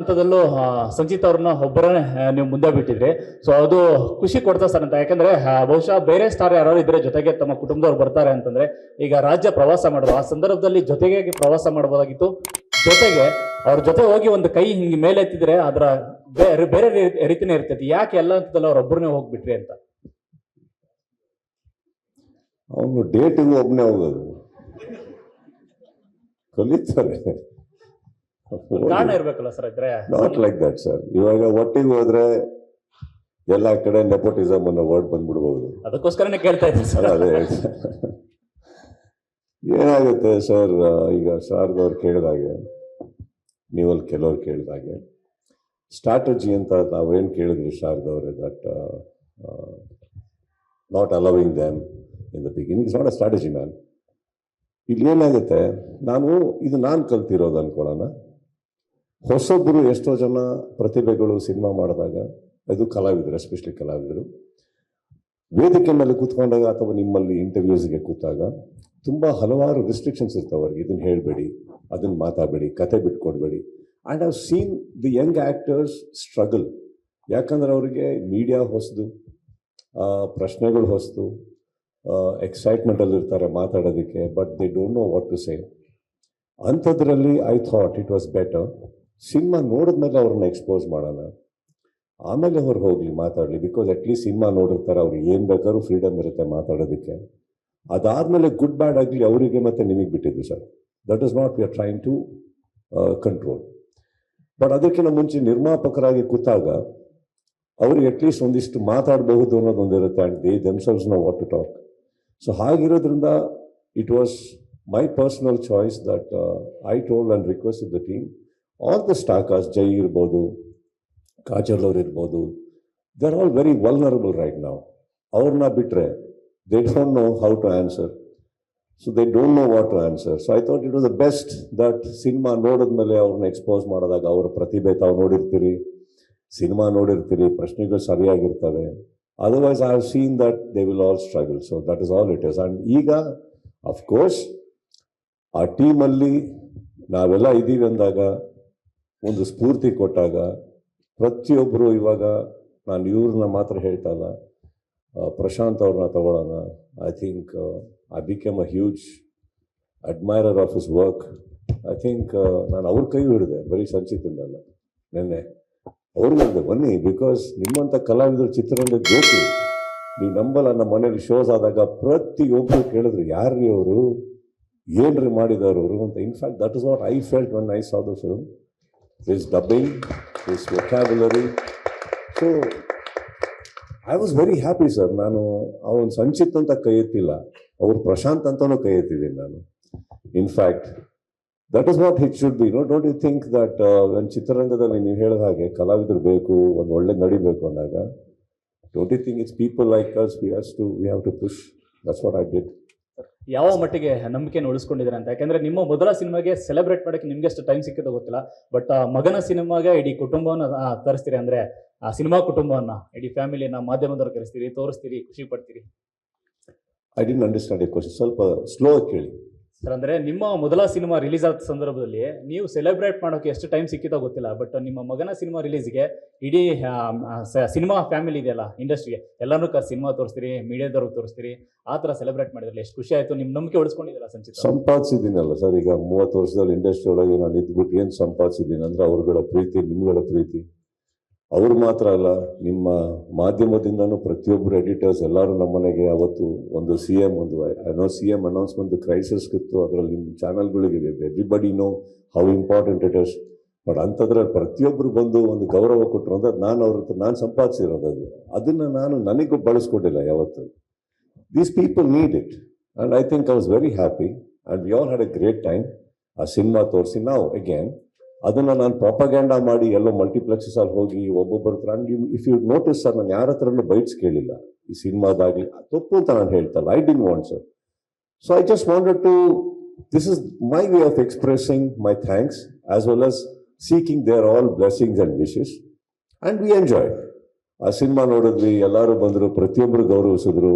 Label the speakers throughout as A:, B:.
A: ಹಂತದಲ್ಲೂ ಸಂಚಿತ್ ಅವ್ರನ್ನ ಒಬ್ಬರನ್ನೇ ನೀವು ಮುಂದೆ ಬಿಟ್ಟಿದ್ರಿ. ಸೊ ಅದು ಖುಷಿ ಕೊಡ್ತಾ ಸರ್ ಅಂತ. ಯಾಕಂದ್ರೆ ಬಹುಶಃ ಬೇರೆ ಸ್ಟಾರ್ ಯಾರು ಇದ್ರೆ ಜೊತೆಗೆ ತಮ್ಮ ಕುಟುಂಬದವ್ರು ಬರ್ತಾರೆ ಅಂತಂದ್ರೆ ಈಗ ರಾಜ್ಯ ಪ್ರವಾಸ ಮಾಡೋದು ಆ ಸಂದರ್ಭದಲ್ಲಿ ಜೊತೆಗೆ ಪ್ರವಾಸ ಮಾಡಬಹುದಾಗಿತ್ತು. ಜೊತೆಗೆ ಅವ್ರ ಜೊತೆ ಹೋಗಿ ಒಂದು ಕೈ ಹಿಂಗೆ ಮೇಲೆ ಎತ್ತಿದ್ರೆ ಅದರ ಬೇರೆ ರೀತಿನೇ ಇರ್ತೈತಿ. ಯಾಕೆ ಎಲ್ಲ ಹಂತದಲ್ಲಿ ಅವ್ರೊಬ್ಬರನ್ನೇ ಹೋಗ್ಬಿಟ್ರಿ ಅಂತ?
B: ಅವನು ಡೇಟಿಗೂ ಒಬ್ಬನೇ ಹೋಗೋದು ಕಲಿತಾರೆ.
A: ಕಾರಣ ಇರ್ಬೇಕಲ್ಲ ಸರ್ ಇದ್ರೆ.
B: Not like that sir. ಇವಾಗ ಒಟ್ಟಿಗೆ ಹೋದ್ರೆ ಎಲ್ಲ ಕಡೆ ನೆಪೋಟಿಸಮ್ ಅನ್ನೋ ವರ್ಡ್ ಬಂದ್ಬಿಡ್ಬೋದು.
A: ಅದಕ್ಕೋಸ್ಕರನೇ ಕೇಳ್ತಾ ಇದ್ದೀನಿ ಸರ್.
B: ಅದೇ ಏನಾಗುತ್ತೆ ಸರ್, ಈಗ ಶಾರದವ್ರು ಕೇಳಿದಾಗೆ, ನೀವಲ್ಲಿ ಕೆಲವ್ರು ಕೇಳಿದಾಗೆ ಸ್ಟ್ರಾಟಜಿ ಅಂತ ನಾವೇನು ಕೇಳಿದ್ರಿ ಶಾರದವ್ರೆ, that not allowing them in the beginning is not a strategy man. ಇಲ್ಲಿ ಏನಾಗುತ್ತೆ, ನಾನು ಕಲ್ತಿರೋದು ಅನ್ಕೊಳ್ಳೋಣ. ಹೊಸೊಬ್ಬರು ಎಷ್ಟೋ ಜನ ಪ್ರತಿಭೆಗಳು ಸಿನಿಮಾ ಮಾಡಿದಾಗ, ಅದು ಕಲಾವಿದರು, ಎಸ್ಪೆಷಲಿ ಕಲಾವಿದರು ವೇದಿಕೆ ಮೇಲೆ ಕೂತ್ಕೊಂಡಾಗ ಅಥವಾ ನಿಮ್ಮಲ್ಲಿ ಇಂಟರ್ವ್ಯೂಸ್ಗೆ ಕೂತಾಗ ತುಂಬ ಹಲವಾರು ರಿಸ್ಟ್ರಿಕ್ಷನ್ಸ್ ಇರ್ತಾವೆ ಅವ್ರಿಗೆ. ಇದನ್ನು ಹೇಳಬೇಡಿ, ಅದನ್ನು ಮಾತಾಡಬೇಡಿ, ಕತೆ ಬಿಟ್ಕೊಡ್ಬೇಡಿ. And I've seen the young actors struggle. ಯಾಕಂದ್ರೆ ಅವರಿಗೆ ಮೀಡಿಯಾ ಹೊಸದು, ಪ್ರಶ್ನೆಗಳು ಹೊಸದು, ಎಕ್ಸೈಟ್ಮೆಂಟಲ್ಲಿ ಇರ್ತಾರೆ ಮಾತಾಡೋದಕ್ಕೆ, but they don't know what to say. ಅಂಥದ್ರಲ್ಲಿ I thought it was better cinema ನೋಡಿದ್ಮೇಲೆ ಅವ್ರನ್ನ ಎಕ್ಸ್ಪೋಸ್ ಮಾಡೋಣ, ಆಮೇಲೆ ಅವ್ರು ಹೋಗಲಿ ಮಾತಾಡಲಿ. ಬಿಕಾಸ್ ಅಟ್ಲೀಸ್ಟ್ ಸಿನಿಮಾ ನೋಡಿರ್ತಾರೆ, ಅವ್ರಿಗೆ ಏನು ಬೇಕಾದ್ರೂ ಫ್ರೀಡಮ್ ಇರುತ್ತೆ ಮಾತಾಡೋದಕ್ಕೆ. ಅದಾದಮೇಲೆ ಗುಡ್ ಬ್ಯಾಡ್ ಆಗಲಿ ಅವರಿಗೆ ಮತ್ತು ನಿಮಗೆ ಬಿಟ್ಟಿದ್ದು sir. That is not we are trying to control. But ಅದಕ್ಕಿಂತ ಮುಂಚೆ ನಿರ್ಮಾಪಕರಾಗಿ ಕೂತಾಗ ಅವ್ರಿಗೆ ಅಟ್ಲೀಸ್ಟ್ ಒಂದಿಷ್ಟು ಮಾತಾಡಬಹುದು ಅನ್ನೋದೊಂದಿರುತ್ತೆ. And they themselves know what to talk. So ಹಾಗಿರೋದ್ರಿಂದ ಇಟ್ ವಾಸ್ my personal choice that I told and requested the team, all the star cast, Jai irbodu, Kajal avar irbodu, they're all very vulnerable right now. Avarna bitre, they don't know how to answer. So they don't know what to answer. So I thought it was the best that cinema nodadmele avarna expose madadaga avara pratibhe tavu nodirtiri, cinema nodirtiri, prashnegalu sariyagirtave. Otherwise I have seen that they will all struggle. So that is all it is. And iga of course ಆ ಟೀಮಲ್ಲಿ ನಾವೆಲ್ಲ ಇದ್ದೀವಿ ಅಂದಾಗ, ಒಂದು ಸ್ಫೂರ್ತಿ ಕೊಟ್ಟಾಗ ಪ್ರತಿಯೊಬ್ಬರು, ಇವಾಗ ನಾನು ಇವ್ರನ್ನ ಮಾತ್ರ ಹೇಳ್ತಾ ಇಲ್ಲ, ಪ್ರಶಾಂತ್ ಅವ್ರನ್ನ ತಗೊಳ್ಳೋಣ. I think I became a huge admirer of his work. I think ನಾನು ಅವ್ರ ಕೈ ಹಿಡಿದೆ, ಬರೀ ಸಂಚಿತಿಂದಲ್ಲ, ನೆನ್ನೆ ಅವ್ರಿಗೆ ಹೇಳಿದೆ ಬನ್ನಿ, ಬಿಕಾಸ್ ನಿಮ್ಮಂಥ ಕಲಾವಿದರು ಚಿತ್ರರಂಗಕ್ಕೆ ಬೇಕು. ನೀವು ನಂಬಲ್ಲ, ನಮ್ಮ ಮನೇಲಿ ಶೋಸ್ ಆದಾಗ ಪ್ರತಿಯೊಬ್ಬರು ಕೇಳಿದ್ರು, ಯಾರ್ರೀ ಅವರು, ಏನ್ರಿ ಮಾಡಿದವರು ಅವರು ಅಂತ. In fact that is what I felt when I saw the film. This dubbing, this vocabulary. So I was very happy sir. ನಾನು ಅವನು ಸಂಚಿತ್ ಅಂತ ಕೈ ಎತ್ತಿಲ್ಲ, ಅವ್ರು ಪ್ರಶಾಂತ್ ಅಂತಲೂ ಕೈ ಎತ್ತಿದ್ದೀನಿ ನಾನು. In fact that is what it should be. Don't you think that ಒಂದು ಚಿತ್ರರಂಗದಲ್ಲಿ ನೀವು ಹೇಳಿದ ಹಾಗೆ ಕಲಾವಿದರು ಬೇಕು, ಒಂದು ಒಳ್ಳೆ ನಡಿಬೇಕು ಅಂದಾಗ, don't you think it's people like us we have to push. That's what I did.
A: ಯಾವ ಮಟ್ಟಿಗೆ ನಂಬಿಕೆಯನ್ನು ಉಳಿಸ್ಕೊಂಡಿದ್ದಾರೆ ಅಂತ? ಯಾಕಂದ್ರೆ ನಿಮ್ಮ ಮೊದಲ ಸಿನಿಮಾಗೆ ಸೆಲೆಬ್ರೇಟ್ ಮಾಡೋಕ್ಕೆ ನಿಮ್ಗೆ ಎಷ್ಟು ಟೈಮ್ ಸಿಕ್ಕಿದೋ ಗೊತ್ತಿಲ್ಲ, ಬಟ್ ಮಗನ ಸಿನಿಮಾಗೆ ಇಡೀ ಕುಟುಂಬವನ್ನು ತರಿಸ್ತೀರಿ. ಅಂದ್ರೆ ಆ ಸಿನಿಮಾ ಕುಟುಂಬವನ್ನ, ಇಡೀ ಫ್ಯಾಮಿಲಿನ ಮಾಧ್ಯಮದವ್ರು ಕರೆಸ್ತೀರಿ, ತೋರಿಸ್ತೀರಿ, ಖುಷಿ ಪಡ್ತೀರಿ.
B: I didn't understand your question. ಸ್ವಲ್ಪ ಸ್ಲೋ ಆಗಿ ಕೇಳಿ
A: ಸರ್. ಅಂದ್ರೆ ನಿಮ್ಮ ಮೊದಲ ಸಿನಿಮಾ ರಿಲೀಸ್ ಆದ ಸಂದರ್ಭದಲ್ಲಿ ನೀವು ಸೆಲೆಬ್ರೇಟ್ ಮಾಡೋಕೆ ಎಷ್ಟು ಟೈಮ್ ಸಿಕ್ಕಿತೋ ಗೊತ್ತಿಲ್ಲ, ಬಟ್ ನಿಮ್ಮ ಮಗನ ಸಿನಿಮಾ ರಿಲೀಸ್ಗೆ ಇಡೀ ಸಿನಿಮಾ ಫ್ಯಾಮಿಲಿ ಇದೆಯಲ್ಲ, ಇಂಡಸ್ಟ್ರಿಗೆ ಎಲ್ಲರೂ ಸಿನಿಮಾ ತೋರಿಸ್ತೀರಿ, ಮೀಡಿಯಾದವ್ರಿಗೆ ತೋರಿಸ್ತೀರಿ. ಆ ಥರ ಸೆಲೆಬ್ರೇಟ್ ಮಾಡಿದ್ರಲ್ಲ, ಎಷ್ಟು ಖುಷಿ ಆಯಿತು. ನಿಮ್ಮ ನಂಬಿಕೆ ಉಳಿಸ್ಕೊಂಡಿದ್ದೀರಾ ಸಂಚಿತ್?
B: ಸಂಪಾದಿಸಿದ್ದೀನಲ್ಲ ಸರ್. ಈಗ 30 ವರ್ಷದಲ್ಲಿ ಇಂಡಸ್ಟ್ರಿ ಒಳಗೆ ನಾನು ಇದ್ಬಿಟ್ಟು ಏನು ಸಂಪಾದಿಸಿದ್ದೀನಿ ಅಂದರೆ ಅವ್ರಗಳ ಪ್ರೀತಿ, ನಿಮ್ಗಳ ಪ್ರೀತಿ. ಅವ್ರು ಮಾತ್ರ ಅಲ್ಲ, ನಿಮ್ಮ ಮಾಧ್ಯಮದಿಂದನೂ ಪ್ರತಿಯೊಬ್ಬರು ಎಡಿಟರ್ಸ್ ಎಲ್ಲರೂ ನಮ್ಮನೆಗೆ ಅವತ್ತು ಒಂದು CM ಅನೌನ್ಸ್ಮೆಂಟ್ ಕ್ರೈಸಿಸ್ಗಿತ್ತು, ಅದರಲ್ಲಿ ನಿಮ್ಮ ಚಾನಲ್ಗಳಿಗಿದೆ. Everybody know how important it is. But ಅಂಥದ್ರಲ್ಲಿ ಪ್ರತಿಯೊಬ್ಬರು ಬಂದು ಒಂದು ಗೌರವ ಕೊಟ್ಟರು ಅಂದರೆ ನಾನು ಸಂಪಾದಿಸಿರೋದು ಅದನ್ನು ನಾನು ನನಗೂ ಬಳಸ್ಕೊಂಡಿಲ್ಲ ಯಾವತ್ತು. These people need it and I think I was very happy and we all had A great time. ಆ ಸಿನಿಮಾ ತೋರಿಸಿ ನಾವು ಅಗೇನ್ ಅದನ್ನು ನಾನು ಪ್ರಾಪಗ್ಯಾಂಡ ಮಾಡಿ ಎಲ್ಲೋ ಮಲ್ಟಿಪ್ಲೆಕ್ಸಲ್ಲಿ ಹೋಗಿ ಒಬ್ಬೊಬ್ಬರ ಹತ್ರ, ಇಫ್ ಯು ನೋಟಿಸ್ ಸರ್, ನಾನು ಯಾರ ಹತ್ರನೂ ಬೈಟ್ಸ್ ಕೇಳಿಲ್ಲ ಈ ಸಿನಿಮಾದಾಗಲಿ. ತಪ್ಪು ಅಂತ ನಾನು ಹೇಳ್ತಲ್ಲ, I didn't want sir. So I just wanted to, this is my way of expressing my thanks as well as seeking their all blessings and wishes. And we enjoy. ಆ ಸಿನಿಮಾ ನೋಡಿದ್ವಿ, ಎಲ್ಲರೂ ಬಂದರು, ಪ್ರತಿಯೊಬ್ಬರು ಗೌರವಿಸಿದ್ರು.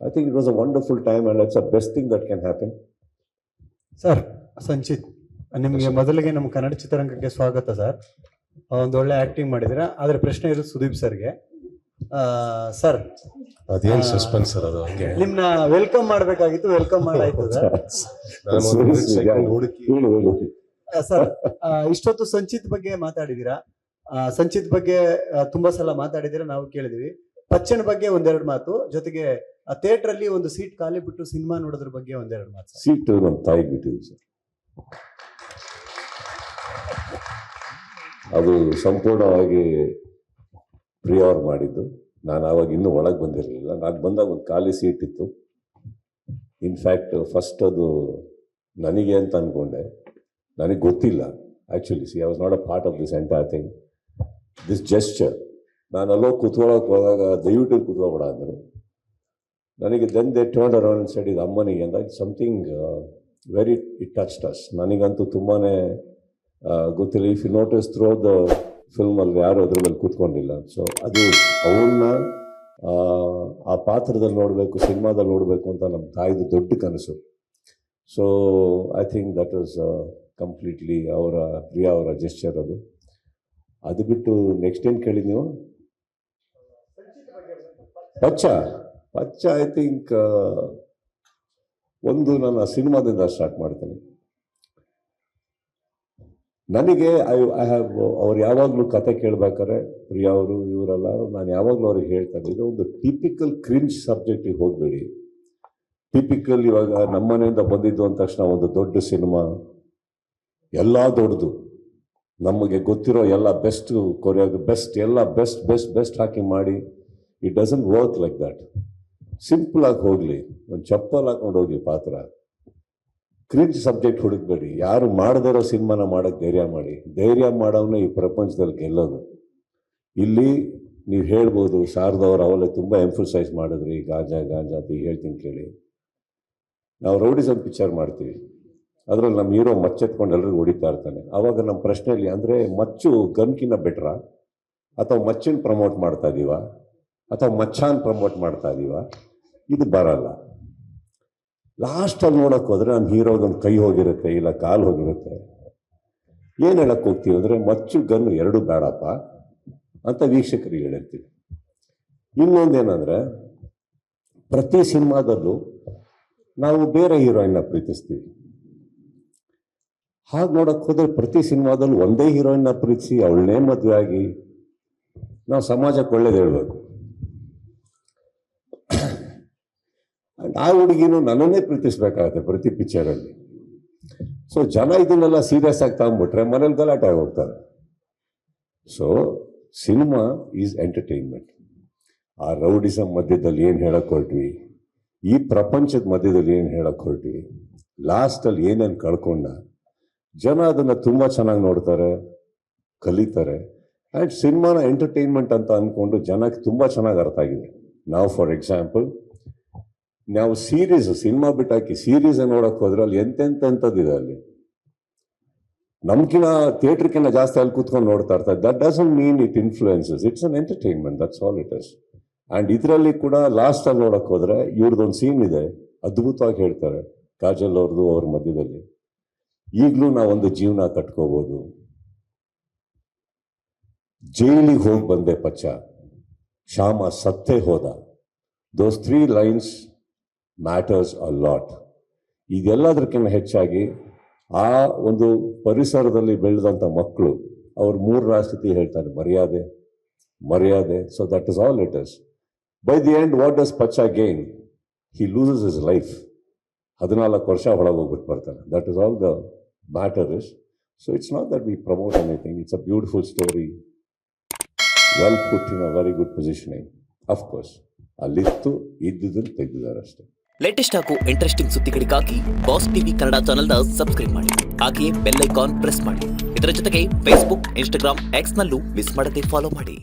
B: I think it was a wonderful time and it's a best thing that can happen.
C: Sir, Sanchit, ನಿಮಗೆ ಮೊದಲಿಗೆ ನಮ್ಮ ಕನ್ನಡ ಚಿತ್ರರಂಗಕ್ಕೆ ಸ್ವಾಗತ ಸರ್. ಒಂದು ಒಳ್ಳೆ ಆಕ್ಟಿಂಗ್ ಮಾಡಿದ್ದೀರಾ. ಆದರೆ ಪ್ರಶ್ನೆ ಇರೋದು ಸುದೀಪ್ ಸರ್ಗೆ. ಸರ್,
D: ಅದೇನ್ ಸಸ್ಪೆನ್ಸ್ ಸರ್ ಅದು ಹಂಗೆ
C: ನಿಮ್ನ ವೆಲ್ಕಮ್ ಮಾಡಬೇಕಾಗಿತ್ತು, ವೆಲ್ಕಮ್ ಮಾಡಾಯ್ತು ಸರ್.
D: ನಾನು ಒಂದು ಸೆಕೆಂಡ್ ಹುಡುಕಿ
C: ಸರ್, ಇಷ್ಟೊತ್ತು ಸಂಚಿತ್ ಬಗ್ಗೆ ಮಾತಾಡಿದೀರಾ. ಸಂಚಿತ್ ಬಗ್ಗೆ ತುಂಬಾ ಸಲ ಮಾತಾಡಿದೀರಾ, ನಾವು ಕೇಳಿದೀವಿ. ಪಚ್ಚನ್ ಬಗ್ಗೆ ಒಂದೆರಡು ಮಾತು, ಜೊತೆಗೆ ಥಿಯೇಟರ್ ಅಲ್ಲಿ ಒಂದು ಸೀಟ್ ಖಾಲಿ ಬಿಟ್ಟು ಸಿನಿಮಾ ನೋಡೋದ್ರ ಬಗ್ಗೆ ಒಂದೆರಡು ಮಾತು.
B: ಸೀಟ್ ನಮ್ಮ ತಾಯಿಗೆ ಬಿಟ್ಟಿದ್ವಿ ಸರ್. ಅದು ಸಂಪೂರ್ಣವಾಗಿ ಪ್ರಿಯವ್ರು ಮಾಡಿದ್ದು. ನಾನು ಆವಾಗ ಇನ್ನೂ ಒಳಗೆ ಬಂದಿರಲಿಲ್ಲ. ನಾನು ಬಂದಾಗ ಒಂದು ಖಾಲಿ ಸೀಟ್ ಇತ್ತು. ಇನ್ಫ್ಯಾಕ್ಟ್ ಫಸ್ಟ್ ಅದು ನನಗೆ ಅಂತ ಅಂದ್ಕೊಂಡೆ, ನನಗೆ ಗೊತ್ತಿಲ್ಲ actually. I was not a part of this entire thing, this gesture. ನಾನು ಅಲ್ಲೋ ಕೂತ್ಕೊಳ್ಳೋಕೆ ಹೋದಾಗ ದಯವಿಟ್ಟು ಕೂತ್ಕೊಬೇಡ ಅಂದರು. ನನಗೆ then they turn around and said ಇದು ಅಮ್ಮನಿಗೆ ಅಂತ. Something very it touched us. ನನಗಂತೂ ತುಂಬಾ ಗೊತ್ತಿಲ್ಲ. If you notice through the ಫಿಲ್ಮಲ್ಲಿ ಯಾರು ಅದ್ರ ಮೇಲೆ ಕೂತ್ಕೊಂಡಿಲ್ಲ. ಸೊ ಅದು ಅವನ್ನ ಆ ಪಾತ್ರದಲ್ಲಿ ನೋಡಬೇಕು, ಸಿನಿಮಾದಲ್ಲಿ ನೋಡಬೇಕು ಅಂತ ನಮ್ಮ ತಾಯಿದು ದೊಡ್ಡ ಕನಸು. So I think that was completely Priya ಅವರ ಜೆಸ್ಚರ್ ಅದು. ಅದು ಬಿಟ್ಟು ನೆಕ್ಸ್ಟ್ ಏನು ಕೇಳಿದ್ ನೀವು? ಪಚ್ಚ ಐ ಥಿಂಕ್ ಒಂದು ನನ್ನ ಸಿನಿಮಾದಿಂದ ಸ್ಟಾರ್ಟ್ ಮಾಡ್ತೀನಿ. ನನಗೆ ಐ ಹ್ಯಾವ್ ಅವ್ರು ಯಾವಾಗಲೂ ಕತೆ ಕೇಳಬೇಕಾದ್ರೆ ಪ್ರಿಯಾ ಅವರು ಇವರೆಲ್ಲ ನಾನು ಯಾವಾಗಲೂ ಅವ್ರಿಗೆ ಹೇಳ್ತಾರೆ, ಇದು ಒಂದು ಟಿಪಿಕಲ್ ಕ್ರಿಂಜ್ ಸಬ್ಜೆಕ್ಟಿಗೆ ಹೋಗಬೇಡಿ. ಟಿಪಿಕಲ್ ಇವಾಗ ನಮ್ಮನೆಯಿಂದ ಬಂದಿದ್ದು ಅಂದ ತಕ್ಷಣ ಒಂದು ದೊಡ್ಡ ಸಿನಿಮಾ, ಎಲ್ಲ ದೊಡ್ಡದು, ನಮಗೆ ಗೊತ್ತಿರೋ ಎಲ್ಲ ಬೆಸ್ಟ್ ಬೆಸ್ಟ್ ಎಲ್ಲ ಬೆಸ್ಟ್ ಹಾಕಿ ಮಾಡಿ. It doesn't work like that. Simple ಆಗಿ ಹೋಗಲಿ, ಒಂದು ಚಪ್ಪಲ್ ಹಾಕೊಂಡು ಹೋಗಲಿ ಪಾತ್ರ. ಕ್ರಿಂಜ್ ಸಬ್ಜೆಕ್ಟ್ ಹುಡುಕ್ಬೇಡಿ. ಯಾರು ಮಾಡದಿರೋ ಸಿನಿಮಾನ ಮಾಡೋಕ್ಕೆ ಧೈರ್ಯ ಮಾಡೋವನ್ನ ಈ ಪ್ರಪಂಚದಲ್ಲಿ ಗೆಲ್ಲೋದು. ಇಲ್ಲಿ ನೀವು ಹೇಳ್ಬೋದು, ಶಾರದವ್ರು ಅವಲೇ ತುಂಬ ಎಂಫಸೈಸ್ ಮಾಡಿದ್ರಿ ಗಾಂಜಾ ಅಂತ ಹೇಳ್ತೀನಿ ಕೇಳಿ. ನಾವು ರೌಡಿಸಮ್ ಪಿಕ್ಚರ್ ಮಾಡ್ತೀವಿ, ಅದರಲ್ಲಿ ನಮ್ಮ ಹೀರೋ ಮಚ್ಚೆತ್ಕೊಂಡು ಎಲ್ರಿಗೂ ಹೊಡಿತಾ ಇರ್ತಾನೆ. ಆವಾಗ ನಮ್ಮ ಪ್ರಶ್ನೆಯಲ್ಲಿ ಅಂದರೆ ಮಚ್ಚು ಗನ್ಕಿನ್ನ ಬೆಟ್ರಾ, ಅಥವಾ ಮಚ್ಚನ್ನು ಪ್ರಮೋಟ್ ಮಾಡ್ತಾ ಇದ್ದೀವ, ಅಥವಾ ಮಚ್ಚಾನ್ ಪ್ರಮೋಟ್ ಮಾಡ್ತಾ ಇದ್ದೀವ? ಇದು ಬರಲ್ಲ. ಲಾಸ್ಟಲ್ಲಿ ನೋಡೋಕೆ ಹೋದರೆ ನಮ್ಮ ಹೀರೋದೊಂದು ಕೈ ಹೋಗಿರುತ್ತೆ, ಇಲ್ಲ ಕಾಲು ಹೋಗಿರುತ್ತೆ. ಏನು ಹೇಳಕ್ಕೆ ಹೋಗ್ತೀವಿ ಅಂದರೆ ಮಚ್ಚು ಗನ್ನು ಎರಡು ಬೇಡಪ್ಪ ಅಂತ ವೀಕ್ಷಕರಿಗೆ ಹೇಳಿರ್ತೀವಿ. ಇನ್ನೊಂದೇನೆಂದರೆ, ಪ್ರತಿ ಸಿನಿಮಾದಲ್ಲೂ ನಾವು ಬೇರೆ ಹೀರೋಯಿನ್ನ ಪ್ರೀತಿಸ್ತೀವಿ. ಹಾಗೆ ನೋಡೋಕೆ ಹೋದರೆ ಪ್ರತಿ ಸಿನಿಮಾದಲ್ಲೂ ಒಂದೇ ಹೀರೋಯಿನ್ನ ಪ್ರೀತಿಸಿ ಅವಳನ್ನೇ ಮದುವೆ ಆಗಿ ನಾವು ಸಮಾಜಕ್ಕೆ ಒಳ್ಳೇದು ಹೇಳಬೇಕು. ಆ ಹುಡುಗಿನೂ ನನ್ನನ್ನೇ ಪ್ರೀತಿಸ್ಬೇಕಾಗತ್ತೆ ಪ್ರತಿ ಪಿಕ್ಚರಲ್ಲಿ. ಸೊ ಜನ ಇದನ್ನೆಲ್ಲ ಸೀರಿಯಸ್ ಆಗಿ ತಗೊಂಡ್ಬಿಟ್ರೆ ಮನೇಲಿ ಗಲಾಟೆ ಆಗಿ ಹೋಗ್ತಾರೆ. So cinema is entertainment. ಆ ರೌಡಿಸಮ್ ಮಧ್ಯದಲ್ಲಿ ಏನು ಹೇಳಕ್ಕೆ ಹೊರಟ್ವಿ, ಈ ಪ್ರಪಂಚದ ಮಧ್ಯದಲ್ಲಿ ಏನು ಹೇಳಕ್ಕೆ ಹೊರಟ್ವಿ, ಲಾಸ್ಟಲ್ಲಿ ಏನೇನು ಕಳ್ಕೊಂಡ ಜನ ಅದನ್ನು ತುಂಬ ಚೆನ್ನಾಗಿ ನೋಡ್ತಾರೆ, ಕಲಿತಾರೆ. ಆ್ಯಂಡ್ ಸಿನಿಮಾನ ಎಂಟರ್ಟೈನ್ಮೆಂಟ್ ಅಂತ ಅಂದ್ಕೊಂಡು ಜನಕ್ಕೆ ತುಂಬ ಚೆನ್ನಾಗಿ ಅರ್ಥ ಆಗಿದೆ. ನಾವು ಫಾರ್ ಎಕ್ಸಾಂಪಲ್ ನಾವು ಸಿನಿಮಾ ಬಿಟ್ಟಾಕಿ ಸೀರೀಸ್ ನೋಡೋಕೆ ಹೋದ್ರೆ ಅಲ್ಲಿ ಎಂತೆಂಥದ್ದಿದೆ. ಅಲ್ಲಿ ನಮ್ಕಿನ ಥಿಯೇಟ್ರ್ಕಿನ್ನ ಜಾಸ್ತಿ ಅಲ್ಲಿ ಕೂತ್ಕೊಂಡು ನೋಡ್ತಾ ಇರ್ತಾರೆ. That doesn't mean it influences, it's an entertainment, that's all it is. And ಇದರಲ್ಲಿ ಕೂಡ ಲಾಸ್ಟಲ್ಲಿ ನೋಡೋಕೆ ಹೋದ್ರೆ ಇವ್ರದ್ದೊಂದು ಸೀನ್ ಇದೆ, ಅದ್ಭುತವಾಗಿ ಹೇಳ್ತಾರೆ ಕಾಜಲ್ ಅವ್ರದ್ದು ಅವ್ರ ಮಧ್ಯದಲ್ಲಿ. ಈಗಲೂ ನಾವೊಂದು ಜೀವನ ಕಟ್ಕೋಬೋದು. ಜೈಲಿಗೆ ಹೋಗಿ ಬಂದೆ ಪಚ್ಚ, ಶ್ಯಾಮ ಸತ್ತೇ ಹೋದ. ದೋಸ್ 3 lines ಮ್ಯಾಟರ್ಸ್ ಅ ಲಾಟ್. ಇದೆಲ್ಲದಕ್ಕಿಂತ ಹೆಚ್ಚಾಗಿ ಆ ಒಂದು ಪರಿಸರದಲ್ಲಿ ಬೆಳೆದಂಥ ಮಕ್ಕಳು ಅವ್ರು 3 ಸ್ಥಿತಿ ಹೇಳ್ತಾರೆ, ಮರ್ಯಾದೆ. So that is all it is. By the end what does Pachcha gain? He loses his life. 14 ವರ್ಷ ಒಳಗೆ ಹೋಗ್ಬಿಟ್ಟು ಬರ್ತಾನೆ. That is all the matter is. So it's not that we promote anything. It's a beautiful story, well put in a very good positioning. Of course ಅಲ್ಲಿತ್ತು, ಇದ್ದುದನ್ನು ತೆಗೆದಿದ್ದಾರೆ ಅಷ್ಟೇ.
E: Latest ಹಾಗೂ interesting ಸುದ್ದಿಗಳಿಗಾಗಿ ಬಾಸ್ ಟಿವಿ ಕನ್ನಡ ಚಾನೆಲ್ನ ಸಬ್ಸ್ಕ್ರೈಬ್ ಮಾಡಿ. ಹಾಗೆಯೇ ಬೆಲ್ ಐಕಾನ್ ಪ್ರೆಸ್ ಮಾಡಿ. ಇದರ ಜೊತೆಗೆ ಫೇಸ್ಬುಕ್, ಇನ್ಸ್ಟಾಗ್ರಾಮ್, ಎಕ್ಸ್ ನಲ್ಲೂ ಮಿಸ್ ಮಾಡದೆ ಫಾಲೋ ಮಾಡಿ.